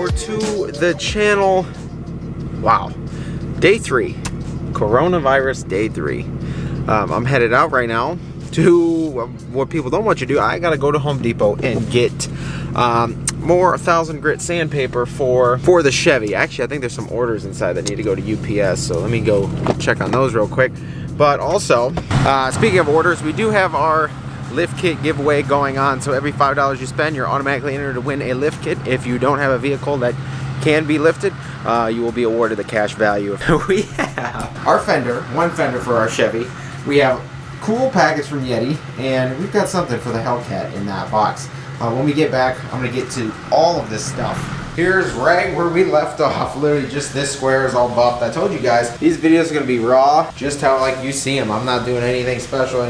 over to the channel. Wow, day 3, coronavirus day 3. I'm headed out right now to what people don't want you to do. I gotta go to Home Depot and get more 1,000 grit sandpaper for the Chevy. Actually, I think there's some orders inside that need to go to UPS, so let me go check on those real quick. But also, speaking of orders, we do have our lift kit giveaway going on. So every $5 you spend, you're automatically entered to win a lift kit. If you don't have a vehicle that can be lifted, you will be awarded the cash value. We have our fender, one fender for our Chevy. We have cool package from Yeti, and we've got something for the Hellcat in that box. When we get back, I'm gonna get to all of this stuff. Here's right where we left off. Literally just this square is all buffed. I told you guys, these videos are gonna be raw, just how like you see them. I'm not doing anything special,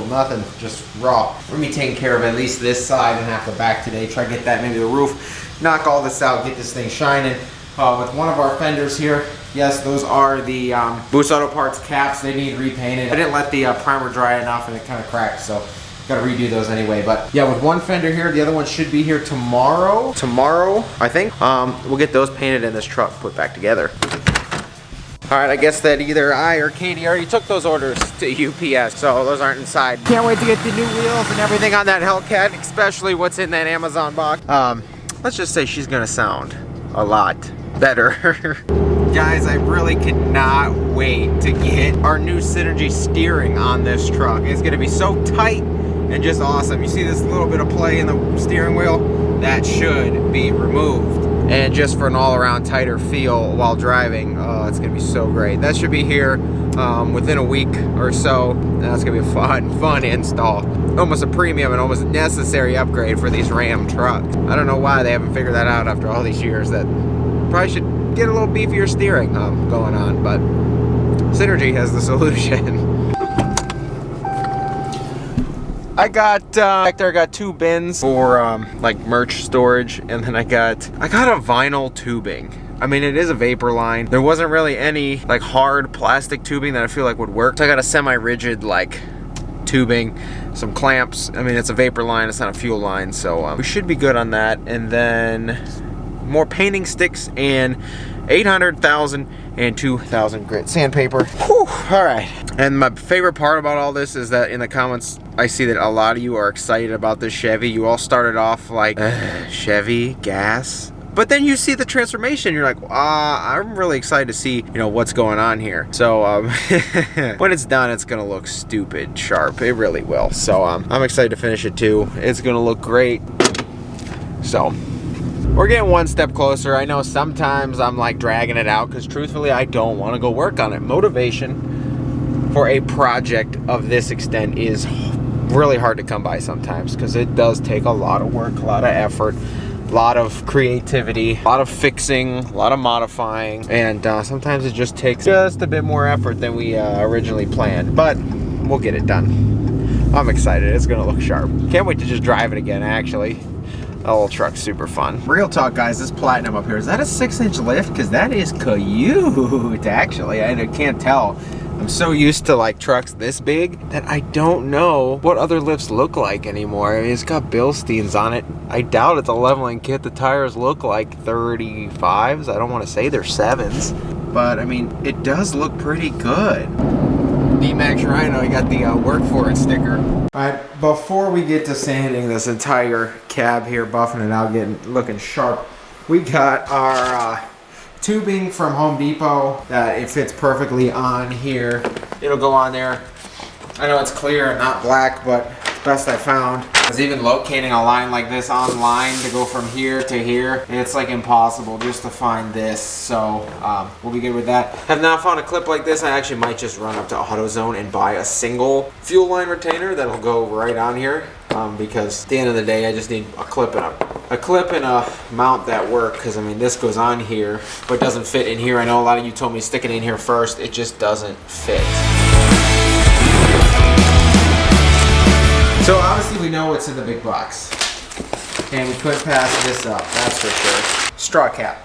nothing, just raw. We're gonna be taking care of at least this side and half the back today. Try to get that, maybe the roof, knock all this out, get this thing shining. With one of our fenders here, yes, those are the Boost Auto Parts caps. They need repainted. I didn't let the primer dry enough and it kind of cracked, so gotta redo those anyway. But yeah, with one fender here, the other one should be here tomorrow. Tomorrow, I think. We'll get those painted in this truck, put back together. All right, I guess that either I or Katie already took those orders to UPS, so those aren't inside. Can't wait to get the new wheels and everything on that Hellcat, especially what's in that Amazon box. Let's just say she's gonna sound a lot better. Guys, I really cannot wait to get our new Synergy steering on this truck. It's gonna be so tight and just awesome. You see this little bit of play in the steering wheel? That should be removed. And just for an all-around tighter feel while driving, it's gonna be so great. That should be here within a week or so. That's gonna be a fun install. Almost a premium and almost a necessary upgrade for these Ram trucks. I don't know why they haven't figured that out after all these years, that probably should get a little beefier steering going on, but Synergy has the solution. I got back there, I got 2 bins for like merch storage, and then I got a vinyl tubing. I mean, it is a vapor line. There wasn't really any like hard plastic tubing that I feel like would work. So I got a semi-rigid like tubing, some clamps. I mean, it's a vapor line, it's not a fuel line, so we should be good on that. And then more painting sticks and 800,000 and 2,000 grit sandpaper. Whew, all right. And my favorite part about all this is that in the comments, I see that a lot of you are excited about this Chevy. You all started off like, Chevy, gas. But then you see the transformation, you're like, I'm really excited to see, what's going on here. So when it's done, it's gonna look stupid sharp. It really will. So I'm excited to finish it too. It's gonna look great. So we're getting one step closer. I know sometimes I'm like dragging it out because truthfully, I don't want to go work on it. Motivation for a project of this extent is really hard to come by sometimes because it does take a lot of work, a lot of effort, a lot of creativity, a lot of fixing, a lot of modifying, and sometimes it just takes just a bit more effort than we originally planned, but we'll get it done. I'm excited. It's gonna look sharp. Can't wait to just drive it again, actually. The whole truck's super fun. Real talk, guys, this Platinum up here, is that a 6-inch lift? Because that is cute, actually. I can't tell. I'm so used to like trucks this big that I don't know what other lifts look like anymore. I mean, it's got Bilsteins on it. I doubt it's a leveling kit. The tires look like 35s. I don't want to say they're 7s, but I mean, it does look pretty good. D-Max Rhino, you got the work for it sticker. All right, before we get to sanding this entire cab here, buffing it out, looking sharp, we got our tubing from Home Depot that it fits perfectly on here. It'll go on there. I know it's clear and not black, but it's best I found. I was even locating a line like this online to go from here to here. It's like impossible just to find this, so we'll be good with that. Have not found a clip like this. I actually might just run up to AutoZone and buy a single fuel line retainer that'll go right on here, because at the end of the day, I just need a clip and a mount that work, because I mean, this goes on here, but doesn't fit in here. I know a lot of you told me stick it in here first. It just doesn't fit. So obviously we know what's in the big box, and we couldn't pass this up, that's for sure. Straw cap.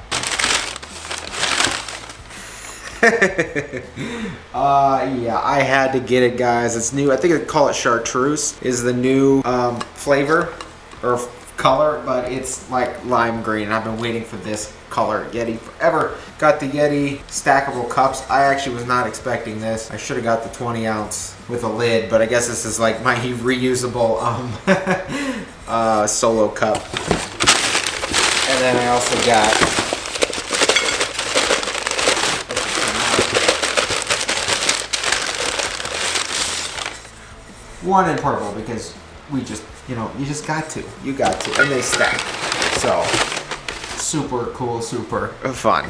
Yeah, I had to get it, guys. It's new. I think they call it chartreuse is the new flavor or color, but it's like lime green, and I've been waiting for this color Yeti forever. Got the Yeti stackable cups. I actually was not expecting this. I should have got the 20 ounce with a lid, but I guess this is like my reusable solo cup. And then I also got one in purple because we just, you know, you just got to. You got to. And they stack. So, super cool, super fun.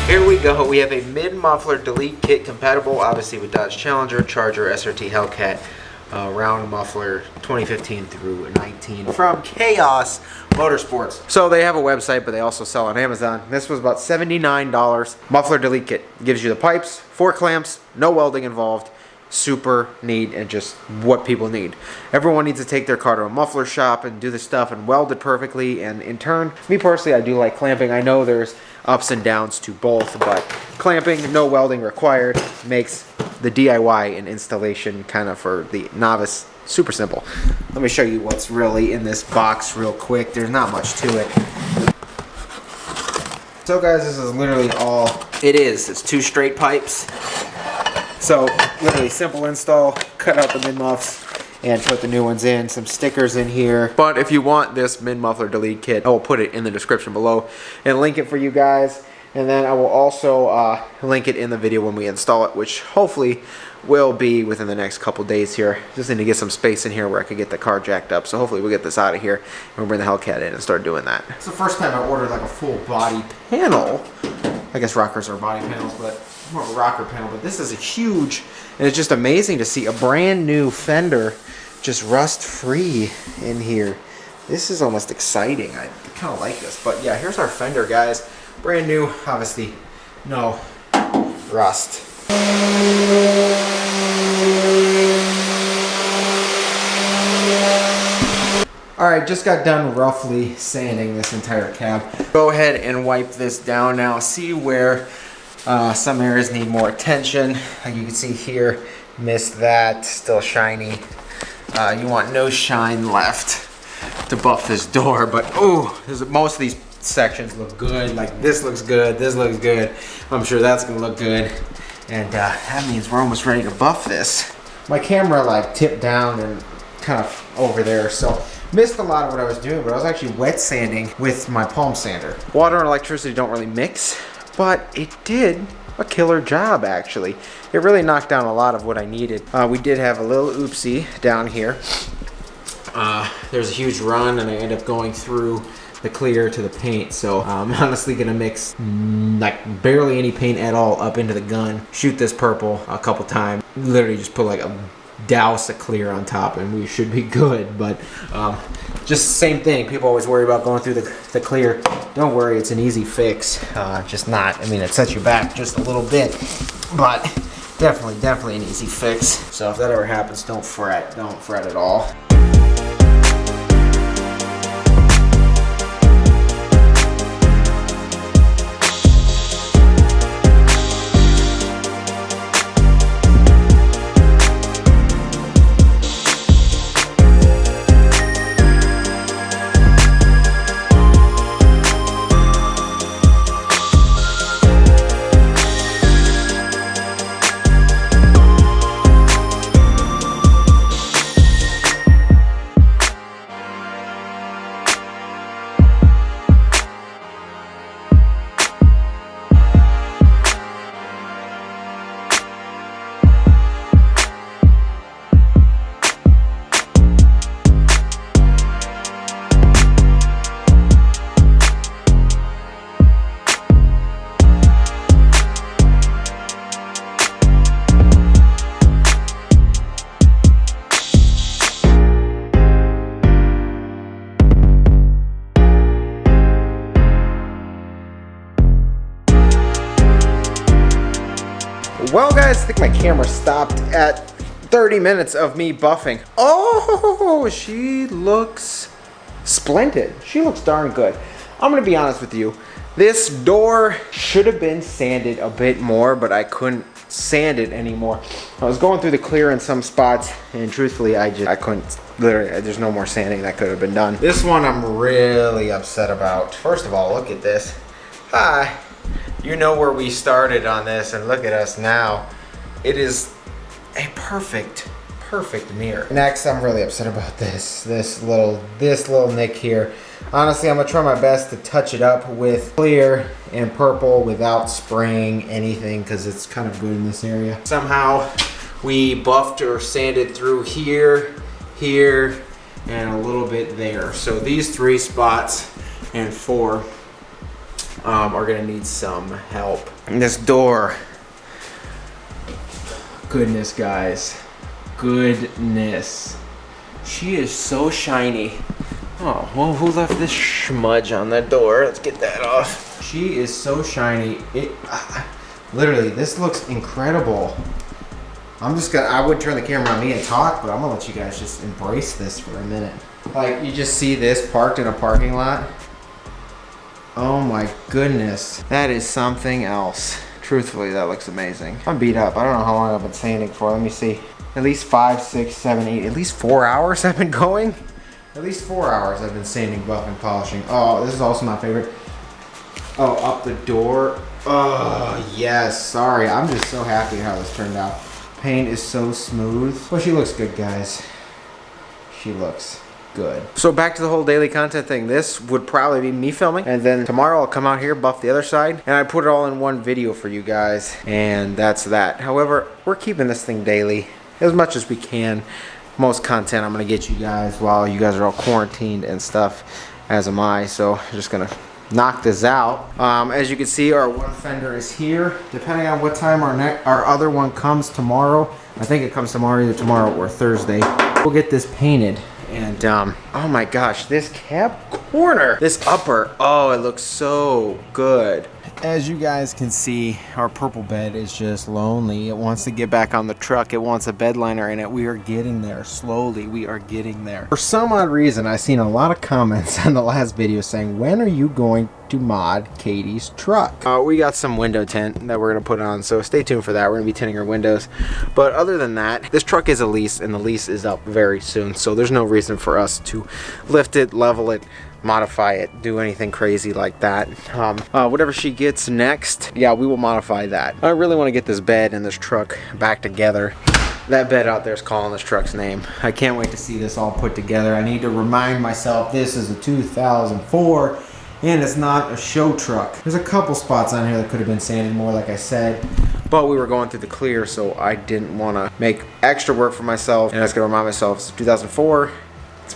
Here we go. We have a mid-muffler delete kit compatible, obviously, with Dodge Challenger, Charger, SRT, Hellcat, round muffler 2015 through 19 from Chaos Motorsports. So they have a website, but they also sell on Amazon. This was about $79. Muffler delete kit. Gives you the pipes, 4 clamps, no welding involved. Super neat and just what people need. Everyone needs to take their car to a muffler shop and do the stuff and weld it perfectly. And in turn, me personally, I do like clamping. I know there's ups and downs to both, but clamping, no welding required, makes the DIY and installation kind of for the novice super simple. Let me show you what's really in this box real quick. There's not much to it. So guys, this is literally all it is. It's 2 straight pipes. So literally simple install, cut out the mid-muffs and put the new ones in, some stickers in here. But if you want this mid-muffler delete kit, I will put it in the description below and link it for you guys. And then I will also link it in the video when we install it, which hopefully will be within the next couple days here. Just need to get some space in here where I can get the car jacked up. So hopefully we'll get this out of here and we'll bring the Hellcat in and start doing that. It's the first time I ordered like a full body panel. I guess rockers are body panels, but more of a rocker panel. But this is a huge, and it's just amazing to see a brand new fender just rust free in here. This is almost exciting. I kind of like this. But yeah, here's our fender, guys. Brand new, obviously, no rust. Alright, just got done roughly sanding this entire cab. Go ahead and wipe this down now. See where some areas need more attention. Like you can see here, missed that, still shiny. You want no shine left to buff this door, but most of these sections look good. Like this looks good, this looks good. I'm sure that's gonna look good. And that means we're almost ready to buff this. My camera like tipped down and kind of over there, so missed a lot of what I was doing, but I was actually wet sanding with my palm sander. Water and electricity don't really mix, but it did a killer job actually. It really knocked down a lot of what I needed. We did have a little oopsie down here. There's a huge run and I ended up going through the clear to the paint, so I'm honestly gonna mix like barely any paint at all up into the gun, shoot this purple a couple times, literally just put like a douse of clear on top and we should be good. But just the same thing, people always worry about going through the clear. Don't worry, it's an easy fix. Just not, I mean, it sets you back just a little bit, but definitely an easy fix. So if that ever happens, don't fret at all. Well guys, I think my camera stopped at 30 minutes of me buffing. Oh, she looks splendid. She looks darn good. I'm gonna be honest with you. This door should have been sanded a bit more, but I couldn't sand it anymore. I was going through the clear in some spots, and truthfully, I couldn't, literally, there's no more sanding that could have been done. This one I'm really upset about. First of all, look at this. Hi. You know where we started on this, and look at us now. It is a perfect mirror. Next, I'm really upset about this little nick here. Honestly, I'm gonna try my best to touch it up with clear and purple without spraying anything, because it's kind of good in this area. Somehow we buffed or sanded through here, and a little bit there. So these 3 spots and 4 are gonna need some help. And this door, goodness guys, goodness. She is so shiny. Oh, well, who left this smudge on the door? Let's get that off. She is so shiny. Literally, this looks incredible. I would turn the camera on me and talk, but I'm gonna let you guys just embrace this for a minute. Like, you just see this parked in a parking lot. Oh my goodness. That is something else. Truthfully, that looks amazing. I'm beat up. I don't know how long I've been sanding for. Let me see. At least 5, 6, 7, 8, at least 4 hours I've been going. At least 4 hours I've been sanding, buffing, polishing. Oh, this is also my favorite. Oh, up the door. Oh, yes. Sorry, I'm just so happy how this turned out. Paint is so smooth. Well, she looks good, guys. She looks good. So back to the whole daily content thing. This would probably be me filming, and then tomorrow I'll come out here, buff the other side, and I put it all in one video for you guys, and that's that. However, we're keeping this thing daily as much as we can. Most content I'm gonna get you guys while you guys are all quarantined and stuff, as am I. So I'm just gonna knock this out. As you can see, our one fender is here. Depending on what time our other one comes tomorrow, I think it comes tomorrow, either tomorrow or Thursday, we'll get this painted. And oh my gosh, this cab corner, this upper, oh, it looks so good. As you guys can see, our purple bed is just lonely. It wants to get back on the truck. It wants a bed liner in it. We are getting there slowly. We are getting there. For some odd reason, I've seen a lot of comments on the last video saying, when are you going to mod Katie's truck? We got some window tint that we're gonna put on, so stay tuned for that. We're gonna be tinting our windows. But other than that, this truck is a lease, and the lease is up very soon, so there's no reason for us to lift it, level it, modify it, do anything crazy like that. Whatever she gets next, yeah, we will modify that. I really want to get this bed and this truck back together. That bed out there is calling this truck's name. I can't wait to see this all put together. I need to remind myself this is a 2004 and it's not a show truck. There's a couple spots on here that could have been sanded more, like I said, but we were going through the clear, so I didn't want to make extra work for myself, and I was going to remind myself it's 2004. It's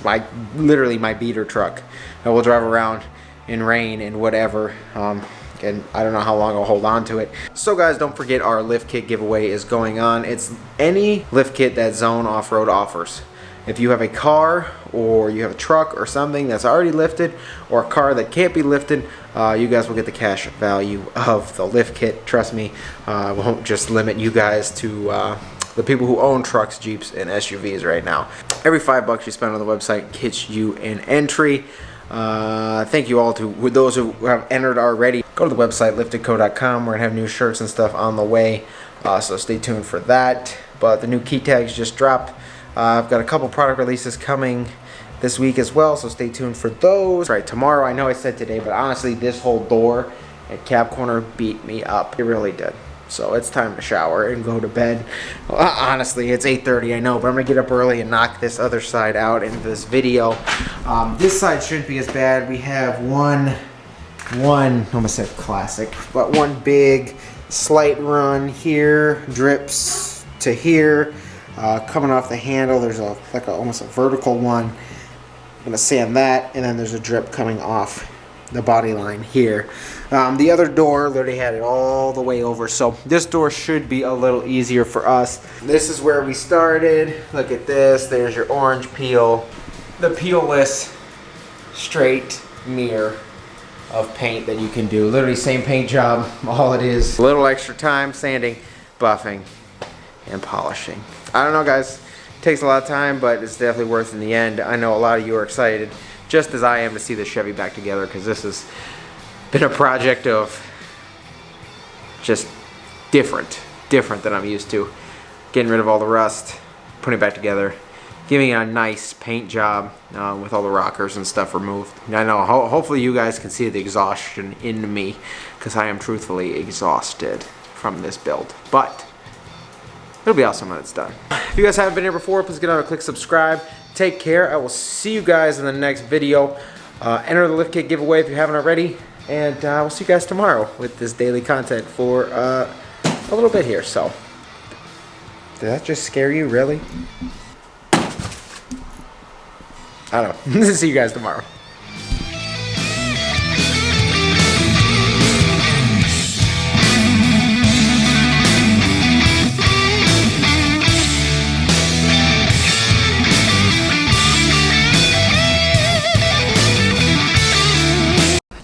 literally my beater truck. I will drive around in rain and whatever, and I don't know how long I'll hold on to it. So guys, don't forget our lift kit giveaway is going on. It's any lift kit that Zone Off-Road offers. If you have a car or you have a truck or something that's already lifted, or a car that can't be lifted, you guys will get the cash value of the lift kit. Trust me, I won't just limit you guys to the people who own trucks, Jeeps, and SUVs right now. Every $5 you spend on the website gets you an entry. Thank you all to those who have entered already. Go to the website, liftedco.com. We're gonna have new shirts and stuff on the way, so stay tuned for that. But the new key tags just dropped. I've got a couple product releases coming this week as well, so stay tuned for those. Right, tomorrow, I know I said today, but honestly, this whole door at Cab Corner beat me up. It really did. So it's time to shower and go to bed. Well, honestly, it's 8:30, I know, but I'm gonna get up early and knock this other side out in this video. This side shouldn't be as bad. We have one, I almost said classic, but one big slight run here, drips to here. Coming off the handle, there's almost a vertical one. I'm gonna sand that, and then there's a drip coming off the body line here. The other door literally had it all the way over, so this door should be a little easier for us. This is where we started. Look at this. There's your orange peel. The peel-less straight mirror of paint that you can do. Literally same paint job. All it is, a little extra time sanding, buffing, and polishing. I don't know, guys. It takes a lot of time, but it's definitely worth it in the end. I know a lot of you are excited, just as I am, to see the Chevy back together, because this has been a project of just different. different than I'm used to. Getting rid of all the rust, putting it back together, giving it a nice paint job with all the rockers and stuff removed. I know, hopefully you guys can see the exhaustion in me, because I am truthfully exhausted from this build. But it'll be awesome when it's done. If you guys haven't been here before, please get on and click subscribe. Take care. I will see you guys in the next video. Enter the lift kit giveaway if you haven't already. And we'll see you guys tomorrow with this daily content for a little bit here. So, did that just scare you, really? I don't know. See you guys tomorrow.